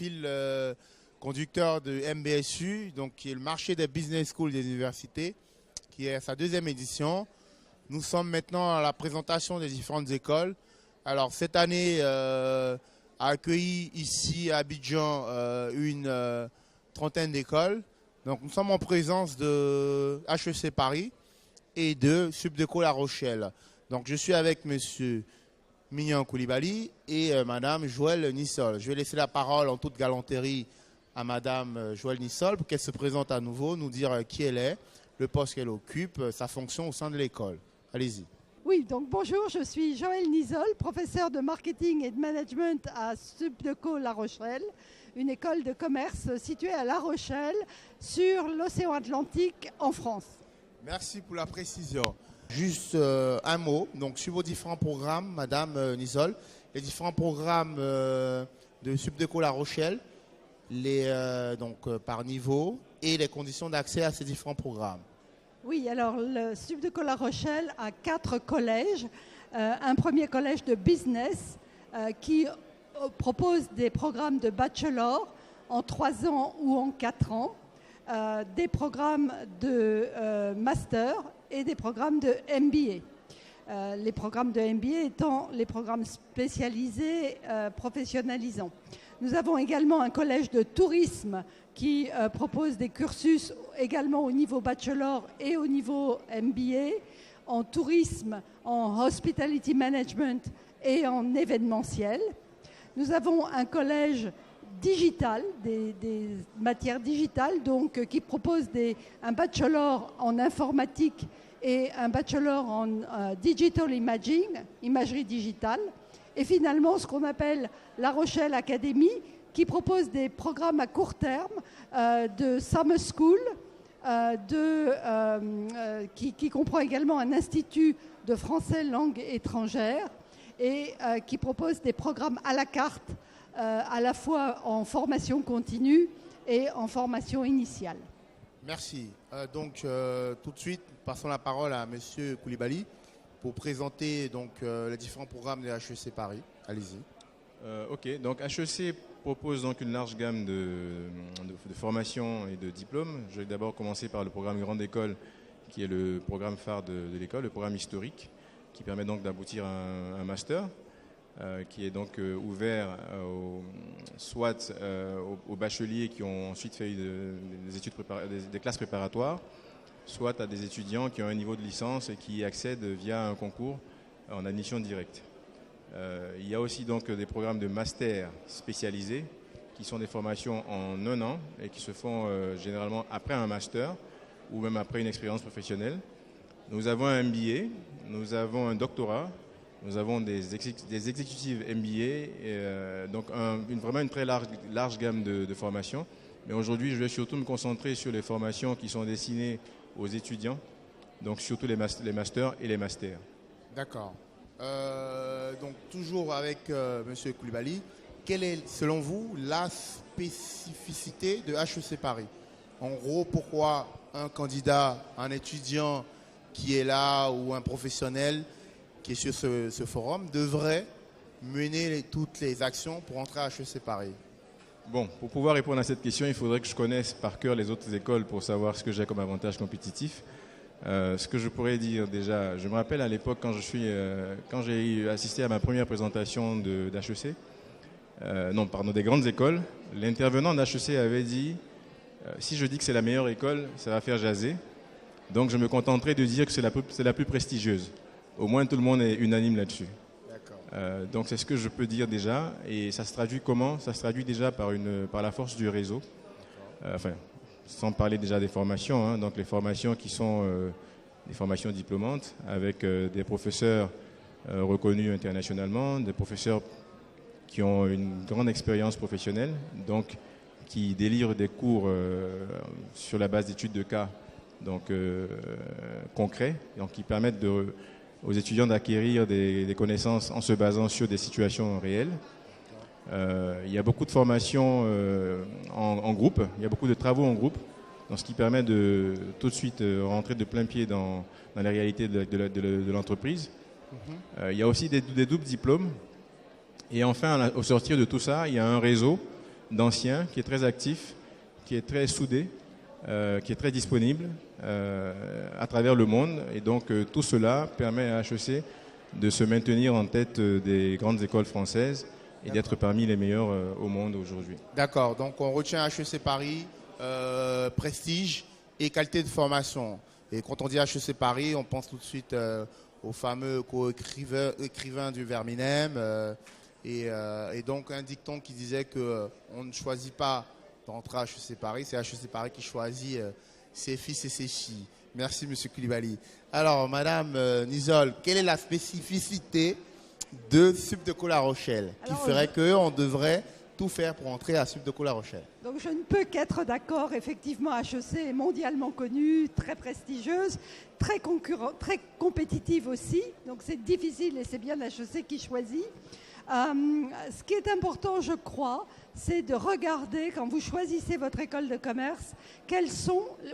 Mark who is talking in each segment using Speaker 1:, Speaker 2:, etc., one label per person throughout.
Speaker 1: fil conducteur de MBSU, donc qui est le marché des business schools des universités, qui est sa deuxième édition. Nous sommes maintenant à la présentation des différentes écoles. Alors cette année a accueilli ici à Abidjan une trentaine d'écoles. Donc nous sommes en présence de HEC Paris et de Subdeco La Rochelle. Donc je suis avec monsieur Mignon Koulibaly et madame Joëlle Nissol. Je vais laisser la parole en toute galanterie à madame Joëlle Nissol pour qu'elle se présente à nouveau, nous dire qui elle est, le poste qu'elle occupe, sa fonction au sein de l'école. Allez-y.
Speaker 2: Oui, donc bonjour, je suis Joëlle Nissol, professeure de marketing et de management à Subdeco La Rochelle, une école de commerce située à La Rochelle, sur l'océan Atlantique en France.
Speaker 1: Merci pour la précision. Juste un mot, donc sur vos différents programmes, madame Nissol, les différents programmes de Subdeco La Rochelle, par niveau et les conditions d'accès à ces différents programmes.
Speaker 2: Oui, alors le Subdeco La Rochelle a 4 collèges. Un premier collège de business qui propose des programmes de bachelor en 3 ans ou en 4 ans, des programmes de master et des programmes de MBA. Les programmes de MBA étant les programmes spécialisés professionnalisants. Nous avons également un collège de tourisme qui propose des cursus également au niveau bachelor et au niveau MBA, en tourisme, en hospitality management et en événementiel. Nous avons un collège digital, des matières digitales, donc qui propose un bachelor en informatique et un bachelor en digital imaging, imagerie digitale. Et finalement, ce qu'on appelle La Rochelle Academy, qui propose des programmes à court terme de summer school, qui comprend également un institut de français langue étrangère et qui propose des programmes à la carte, à la fois en formation continue et en formation initiale.
Speaker 1: Merci. Tout de suite, passons la parole à monsieur Koulibaly pour présenter les différents programmes de HEC Paris. Allez-y.
Speaker 3: Ok, donc HEC propose donc une large gamme de formations et de diplômes. Je vais d'abord commencer par le programme Grande École, qui est le programme phare de l'école, le programme historique, qui permet donc d'aboutir à un master, qui est donc ouvert soit aux bacheliers qui ont ensuite fait des classes préparatoires, soit à des étudiants qui ont un niveau de licence et qui y accèdent via un concours en admission directe. Il y a aussi donc des programmes de master spécialisés qui sont des formations en 1 an et qui se font généralement après un master ou même après une expérience professionnelle. Nous avons un MBA, nous avons un doctorat, nous avons des exécutives MBA, vraiment une très large gamme de formations. Mais aujourd'hui, je vais surtout me concentrer sur les formations qui sont destinées aux étudiants, donc surtout les masters et les masters.
Speaker 1: D'accord. Donc toujours avec monsieur Koulibaly, quelle est selon vous la spécificité de HEC Paris? En gros, pourquoi un candidat, un étudiant qui est là ou un professionnel qui est sur ce forum devrait mener toutes les actions pour entrer à HEC Paris?
Speaker 3: Bon, pour pouvoir répondre à cette question, il faudrait que je connaisse par cœur les autres écoles pour savoir ce que j'ai comme avantage compétitif. Ce que je pourrais dire déjà, je me rappelle à l'époque quand j'ai assisté à ma première présentation d'HEC, des grandes écoles, l'intervenant d'HEC avait dit si je dis que c'est la meilleure école, ça va faire jaser. Donc je me contenterai de dire que c'est la plus prestigieuse. Au moins tout le monde est unanime là-dessus. Donc c'est ce que je peux dire déjà. Et ça se traduit comment? Ça se traduit déjà par la force du réseau. Sans parler déjà des formations, hein, donc les formations qui sont des formations diplômantes avec des professeurs reconnus internationalement, des professeurs qui ont une grande expérience professionnelle, donc qui délivrent des cours sur la base d'études de cas concrets, donc qui permettent aux étudiants d'acquérir des connaissances en se basant sur des situations réelles. Il y a beaucoup de formations en groupe, il y a beaucoup de travaux en groupe, donc ce qui permet de tout de suite rentrer de plein pied dans les réalités de l'entreprise. Il y a aussi des doubles diplômes. Et enfin, au sortir de tout ça, il y a un réseau d'anciens, qui est très actif, qui est très soudé, qui est très disponible à travers le monde. Et donc tout cela permet à HEC de se maintenir en tête des grandes écoles françaises et d'être parmi les meilleurs au monde aujourd'hui.
Speaker 1: D'accord, donc on retient HEC Paris, prestige et qualité de formation. Et quand on dit HEC Paris, on pense tout de suite au fameux co-écrivain du Verminem et donc un dicton qui disait qu'on ne choisit pas d'entrer à HEC Paris, c'est HEC Paris qui choisit ses fils et ses filles. Merci M. Koulibaly. Alors Madame Nisol, quelle est la spécificité de Subdeco La Rochelle qui ferait qu'on devrait tout faire pour entrer à Subdeco La Rochelle?
Speaker 2: Donc je ne peux qu'être d'accord, effectivement, HEC est mondialement connue, très prestigieuse, très compétitive aussi, donc c'est difficile et c'est bien HEC qui choisit. Ce qui est important, je crois, c'est de regarder, quand vous choisissez votre école de commerce,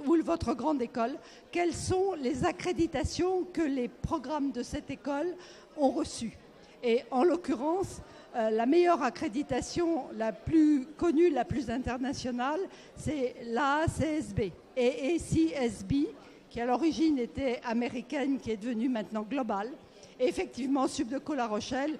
Speaker 2: ou votre grande école, quelles sont les accréditations que les programmes de cette école ont reçues. Et en l'occurrence, la meilleure accréditation, la plus connue, la plus internationale, c'est l'ACSB et ACSB, qui à l'origine était américaine, qui est devenue maintenant globale. Et effectivement, Subdeco La Rochelle,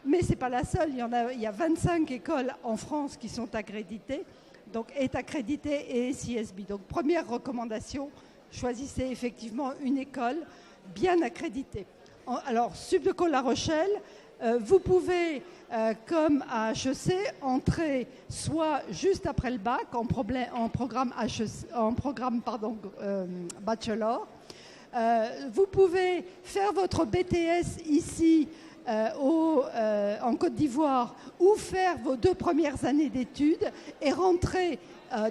Speaker 2: mais ce n'est pas la seule, il y a 25 écoles en France qui sont accréditées, donc est accréditée et ACSB. Donc première recommandation, choisissez effectivement une école bien accréditée. Alors Subdeco La Rochelle, vous pouvez, comme à HEC, entrer soit juste après le bac en programme bachelor. Vous pouvez faire votre BTS ici en Côte d'Ivoire ou faire vos 2 premières années d'études et rentrer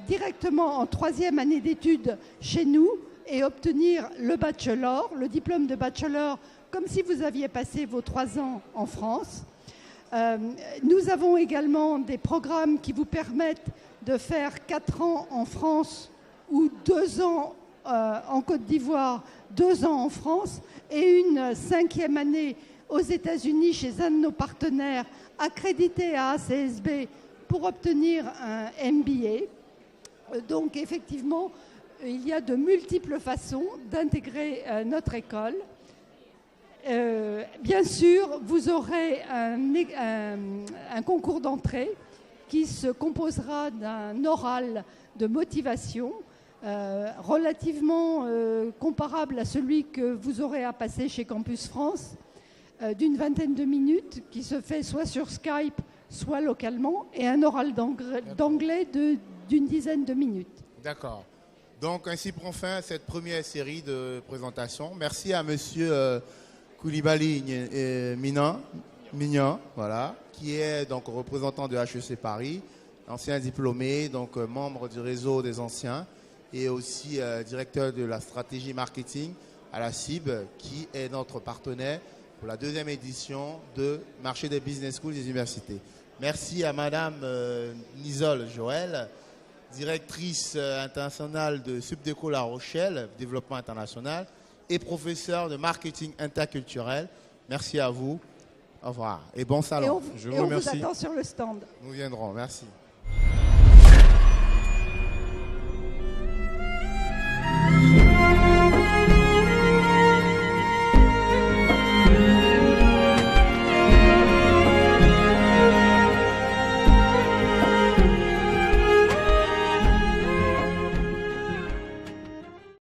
Speaker 2: directement en 3e année d'études chez nous et obtenir le bachelor, le diplôme de bachelor, comme si vous aviez passé vos 3 ans en France. Nous avons également des programmes qui vous permettent de faire 4 ans en France ou 2 ans en Côte d'Ivoire, 2 ans en France et une 5e année aux États-Unis chez un de nos partenaires accrédités à ACSB pour obtenir un MBA. Donc effectivement, il y a de multiples façons d'intégrer notre école. Bien sûr, vous aurez un concours d'entrée qui se composera d'un oral de motivation relativement comparable à celui que vous aurez à passer chez Campus France, d'une 20aine de minutes, qui se fait soit sur Skype, soit localement, et un oral d'anglais d'une 10aine de minutes.
Speaker 1: D'accord. Donc ainsi prend fin cette première série de présentations. Merci à Monsieur Koulibaly Mignon, voilà, qui est donc représentant de HEC Paris, ancien diplômé, donc membre du réseau des anciens et aussi directeur de la stratégie marketing à la CIB, qui est notre partenaire pour la 2e édition de Marché des Business Schools des universités. Merci à Madame Nisol Joël, directrice internationale de Subdeco La Rochelle, développement international, et professeur de marketing interculturel. Merci à vous. Au revoir et bon salon.
Speaker 2: Je vous remercie. On vous attend sur le stand.
Speaker 1: Nous viendrons. Merci.